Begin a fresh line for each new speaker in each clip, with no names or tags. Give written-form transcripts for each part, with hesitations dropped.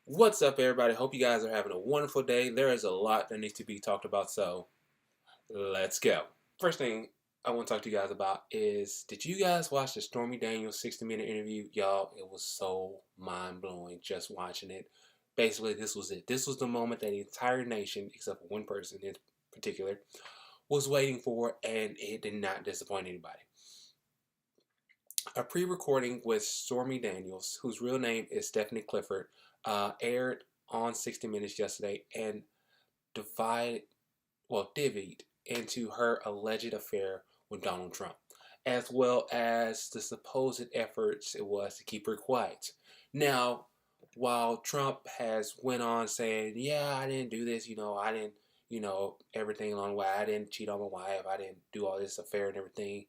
What's up, everybody? Hope you guys are having a wonderful day. There is a lot that needs to be talked about, so let's go. First thing I want to talk to you guys about is, did you guys watch the Stormy Daniels 60-minute interview? Y'all, it was so mind-blowing just watching it. Basically, this was it. This was the moment that the entire nation, except for one person in particular, was waiting for, and it did not disappoint anybody. A pre-recording with Stormy Daniels, whose real name is Stephanie Clifford, aired on 60 Minutes yesterday and divvied into her alleged affair with Donald Trump, as well as the supposed efforts it was to keep her quiet. Now, while Trump has went on saying, yeah, I didn't do this, I didn't, everything along the way, I didn't cheat on my wife, I didn't do all this affair and everything,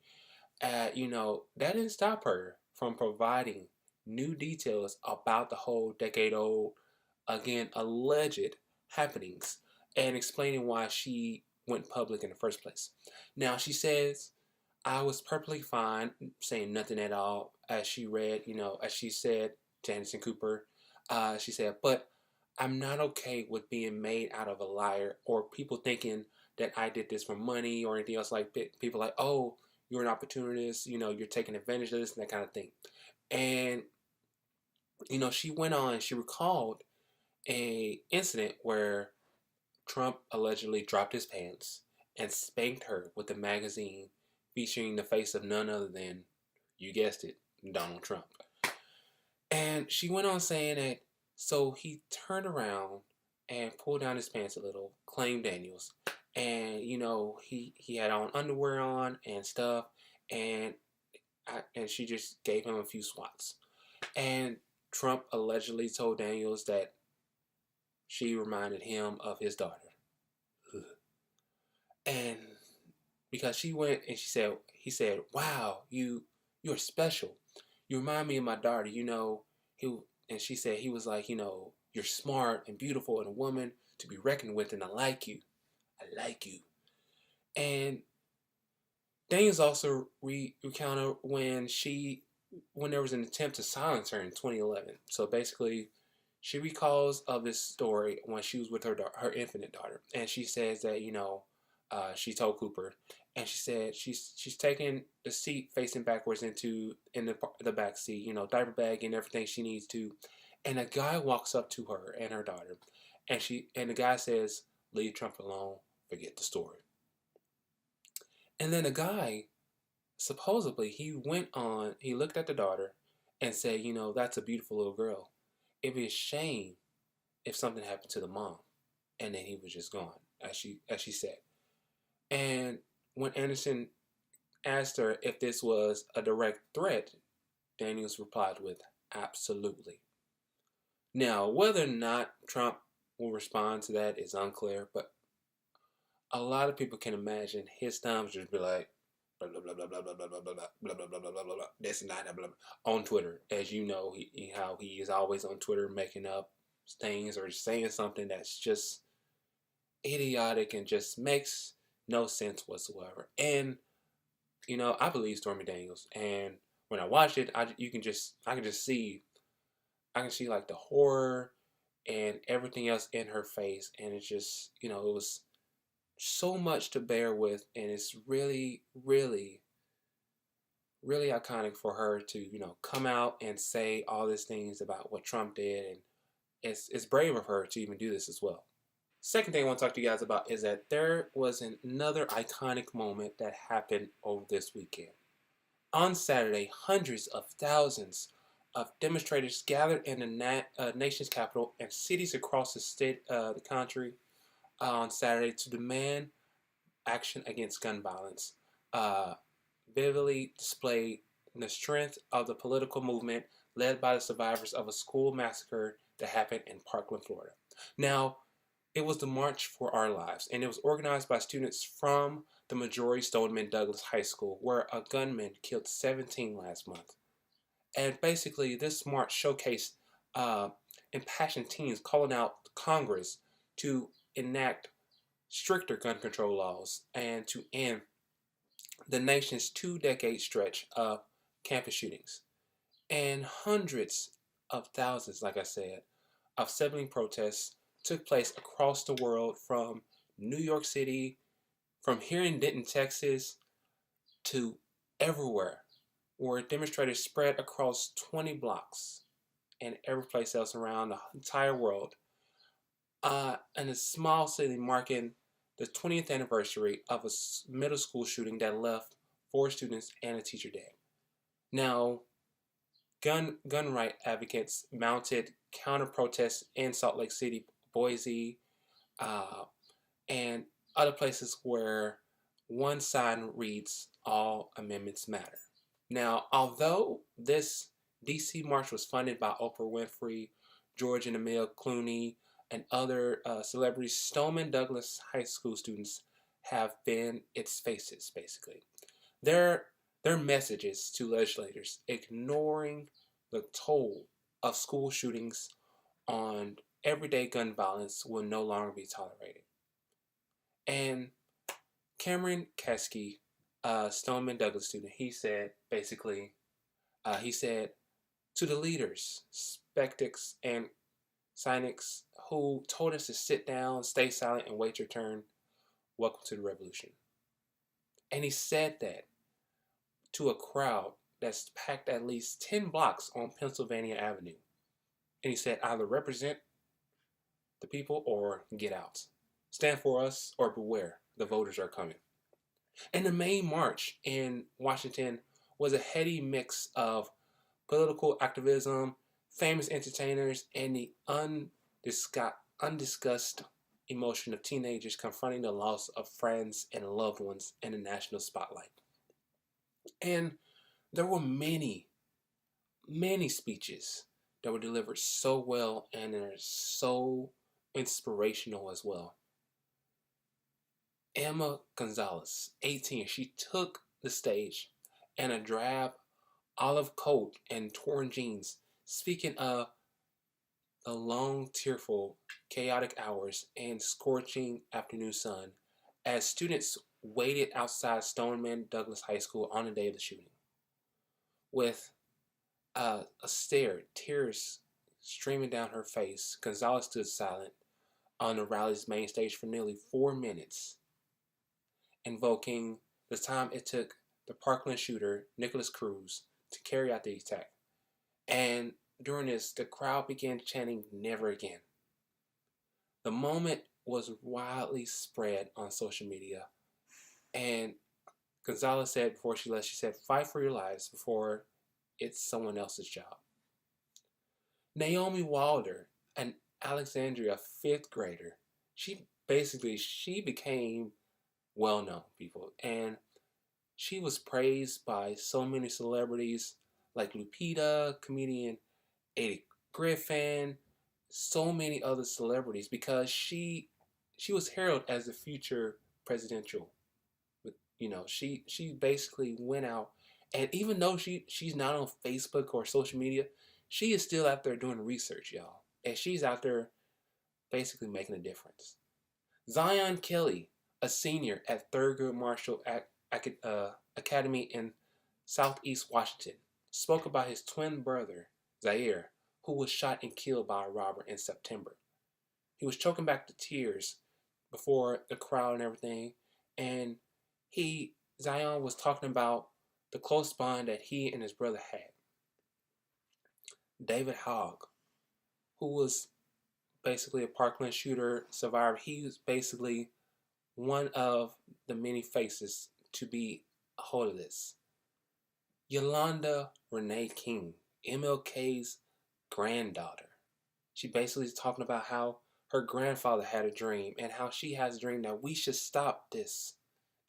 that didn't stop her from providing new details about the whole decade-old, again, alleged happenings and explaining why she went public in the first place. Now, she says, I was perfectly fine saying nothing at all, as she read, as she said to Anderson Cooper. She said, but I'm not okay with being made out of a liar or people thinking that I did this for money or anything else like people like, oh, you're an opportunist, you're taking advantage of this and that kind of thing. And, she went on, she recalled a incident where Trump allegedly dropped his pants and spanked her with a magazine featuring the face of none other than, you guessed it, Donald Trump. And she went on saying that, so he turned around and pulled down his pants a little, claimed Daniels, and he had on underwear on and stuff, and she just gave him a few swats. And Trump allegedly told Daniels that she reminded him of his daughter. And because she went and he said, wow, you're special. You remind me of my daughter, and she said he was like, you're smart and beautiful and a woman to be reckoned with, and I like you. I like you. And Daniels also recounted when there was an attempt to silence her in 2011. So basically, she recalls of this story when she was with her infant daughter, and she says that she told Cooper, and she said she's taking the seat facing backwards in the back seat, diaper bag and everything she needs to, and a guy walks up to her and her daughter, and the guy says, "Leave Trump alone, forget the story." And then the guy supposedly he looked at the daughter and said, that's a beautiful little girl. It'd be a shame if something happened to the mom. And then he was just gone, as she said. And when Anderson asked her if this was a direct threat, Daniels replied with, absolutely. Now, whether or not Trump will respond to that is unclear, but a lot of people can imagine his thumbs just be like, blah blah blah blah blah blah blah blah blah blah blah blah blah blah this and that blah blah on Twitter. As you know, how he is always on Twitter making up things or saying something that's just idiotic and just makes no sense whatsoever. And I believe Stormy Daniels, and when I watched it, I can see like the horror and everything else in her face, and it's just it was so much to bear with, and it's really, really, really iconic for her to come out and say all these things about what Trump did, and it's brave of her to even do this as well. Second thing I want to talk to you guys about is that there was another iconic moment that happened over this weekend. On Saturday, hundreds of thousands of demonstrators gathered in the nation's capital and cities across the country on Saturday to demand action against gun violence, vividly displayed the strength of the political movement led by the survivors of a school massacre that happened in Parkland, Florida. Now, it was the March for Our Lives, and it was organized by students from the majority Stoneman Douglas High School, where a gunman killed 17 last month. And basically, this march showcased impassioned teens calling out Congress to enact stricter gun control laws and to end the nation's 2-decade stretch of campus shootings. And hundreds of thousands, like I said, of sibling protests took place across the world from New York City, from here in Denton, Texas, to everywhere, where demonstrators spread across 20 blocks and every place else around the entire world. In a small city marking the 20th anniversary of a middle school shooting that left 4 students and a teacher dead. Now, gun right advocates mounted counter protests in Salt Lake City, Boise, uh, and other places where one sign reads "All Amendments Matter." Now, although this DC march was funded by Oprah Winfrey, George and Emil Clooney, and other celebrities, Stoneman Douglas High School students have been its faces, basically. Their, their messages to legislators ignoring the toll of school shootings on everyday gun violence will no longer be tolerated. And Cameron Kasky, Stoneman Douglas student, he said basically, he said to the leaders, skeptics, and cynics who told us to sit down, stay silent, and wait your turn, welcome to the revolution. And he said that to a crowd that's packed at least 10 blocks on Pennsylvania Avenue. And he said, either represent the people or get out. Stand for us or beware, the voters are coming. And the main march in Washington was a heady mix of political activism, famous entertainers, and the undiscussed emotion of teenagers confronting the loss of friends and loved ones in the national spotlight. And there were many, many speeches that were delivered so well and are so inspirational as well. Emma Gonzalez, 18, she took the stage in a drab olive coat and torn jeans, speaking of the long, tearful, chaotic hours and scorching afternoon sun as students waited outside Stoneman Douglas High School on the day of the shooting. With tears streaming down her face, Gonzalez stood silent on the rally's main stage for nearly 4 minutes, invoking the time it took the Parkland shooter, Nicholas Cruz, to carry out the attack. And during this, the crowd began chanting, "Never again." The moment was widely spread on social media, and Gonzalez said before she left, she said, "Fight for your lives before it's someone else's job." Naomi Wilder, an Alexandria 5th grader, she became well-known, people, and she was praised by so many celebrities like Lupita, comedian Eddie Griffin, so many other celebrities, because she was heralded as the future presidential. She basically went out, and even though she's not on Facebook or social media, she is still out there doing research, y'all, and she's out there basically making a difference. Ziya Kelly, a senior at Thurgood Marshall Academy in Southeast Washington, spoke about his twin brother, Ziya, who was shot and killed by a robber in September. He was choking back the tears before the crowd and everything, and Ziya was talking about the close bond that he and his brother had. David Hogg, who was basically a Parkland shooter survivor, he was basically one of the many faces to be a hold of this. Yolanda Renee King, MLK's granddaughter. She basically is talking about how her grandfather had a dream and how she has a dream that we should stop this,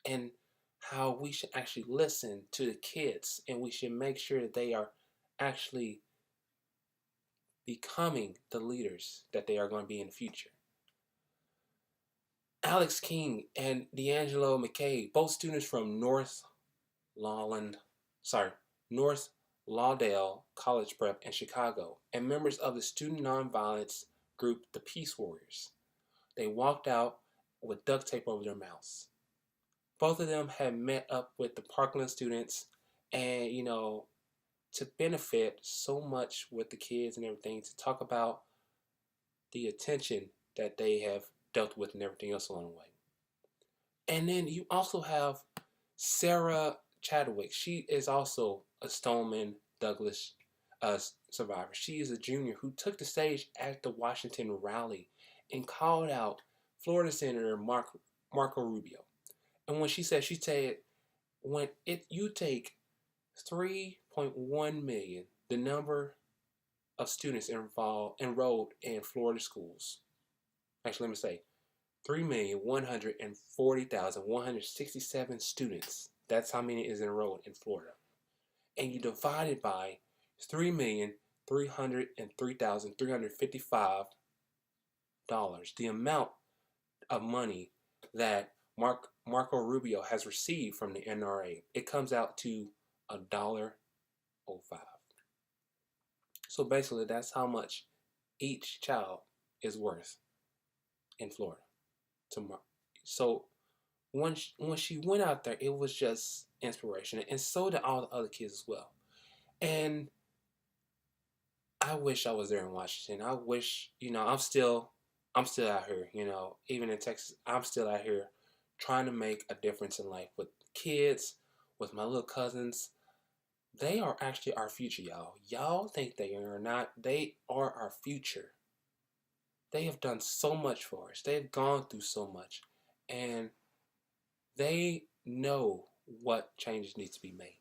and how we should actually listen to the kids and we should make sure that they are actually becoming the leaders that they are going to be in the future. Alex King and D'Angelo McKay, both students from North Lauderdale College Prep in Chicago, and members of the student nonviolence group, the Peace Warriors. They walked out with duct tape over their mouths. Both of them had met up with the Parkland students and, to benefit so much with the kids and everything, to talk about the attention that they have dealt with and everything else along the way. And then you also have Sarah Chadwick. She is also a Stoneman Douglas survivor. She is a junior who took the stage at the Washington rally and called out Florida Senator Marco Rubio. And when she said, when you take 3.1 million, the number of students enrolled in Florida schools. Actually, let me say 3,140,167 students. That's how many is enrolled in Florida. And you divide it by $3,303,355, the amount of money that Marco Rubio has received from the NRA. It comes out to $1.05. So basically, that's how much each child is worth in Florida. So when she went out there, it was just inspiration, and so did all the other kids as well. And I wish I was there in Washington. I wish, I'm still out here, even in Texas, I'm still out here trying to make a difference in life with kids, with my little cousins. They are actually our future, y'all. Y'all think they are not. They are our future. They have done so much for us. They've gone through so much. And they know what changes need to be made.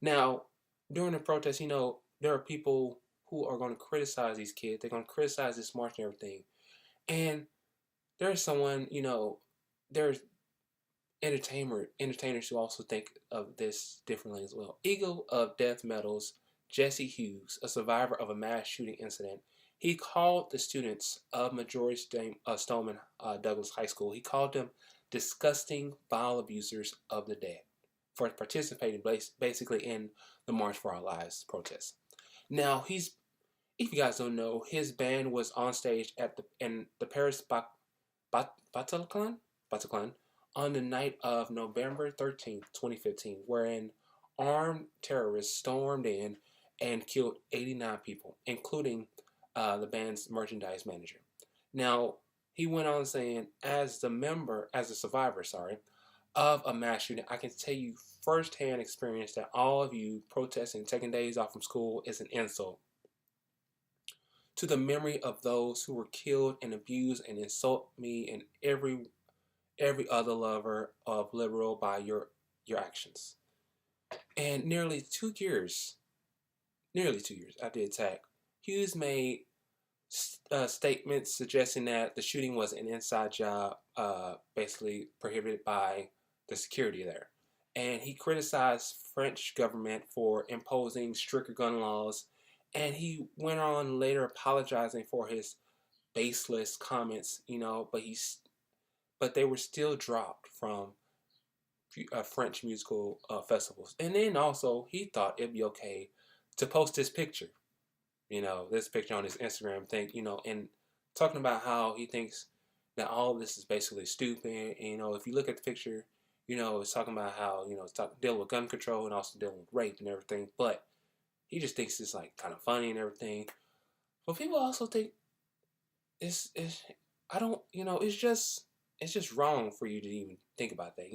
Now, during the protest, there are people who are going to criticize these kids. They're going to criticize this march and everything. And there's someone, there's entertainers who also think of this differently as well. Eagle of Death Metal's Jesse Hughes, a survivor of a mass shooting incident, he called the students of Majority Stoneman Douglas High School, he called them disgusting vile abusers of the dead for participating basically in the March for Our Lives protest. Now, if you guys don't know, his band was on stage in the Paris Bataclan on the night of November 13th, 2015, wherein armed terrorists stormed in and killed 89 people, including the band's merchandise manager. Now, he went on saying, as a survivor, of a mass shooting, I can tell you firsthand experience that all of you protesting, taking days off from school is an insult to the memory of those who were killed and abused and insult me and every other lover of liberal by your actions. And nearly 2 years after the attack, Hughes made statements suggesting that the shooting was an inside job, basically prohibited by the security there. And he criticized French government for imposing stricter gun laws. And he went on later apologizing for his baseless comments, but they were still dropped from French musical festivals. And then also, he thought it'd be okay to post this picture, this picture on his Instagram thing, and talking about how he thinks that all of this is basically stupid. And, if you look at the picture, it's talking about how, it's dealing with gun control and also dealing with rape and everything. But he just thinks it's like kind of funny and everything. But people also think it's just wrong for you to even think about that.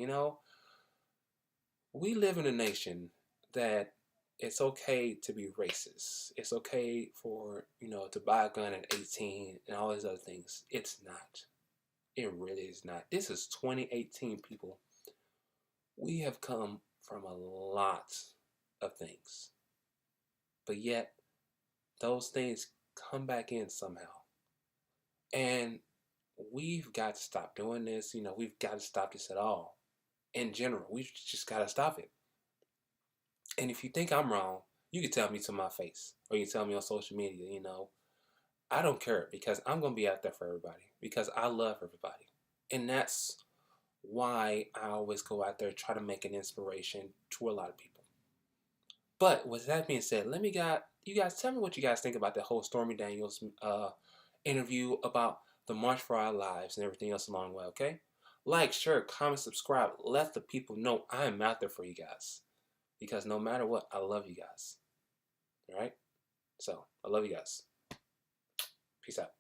We live in a nation that it's okay to be racist. It's okay for, to buy a gun at 18 and all these other things. It's not. It really is not. This is 2018, people. We have come from a lot of things. But yet, those things come back in somehow. And we've got to stop doing this. We've got to stop this at all. In general, we've just got to stop it. And if you think I'm wrong, you can tell me to my face. Or you can tell me on social media, I don't care, because I'm going to be out there for everybody. Because I love everybody. And that's why I always go out there and try to make an inspiration to a lot of people. But with that being said, you guys tell me what you guys think about the whole Stormy Daniels interview about the March for Our Lives and everything else along the way, okay? Like, share, comment, subscribe. Let the people know I am out there for you guys. Because no matter what, I love you guys. Alright? So, I love you guys. Peace out.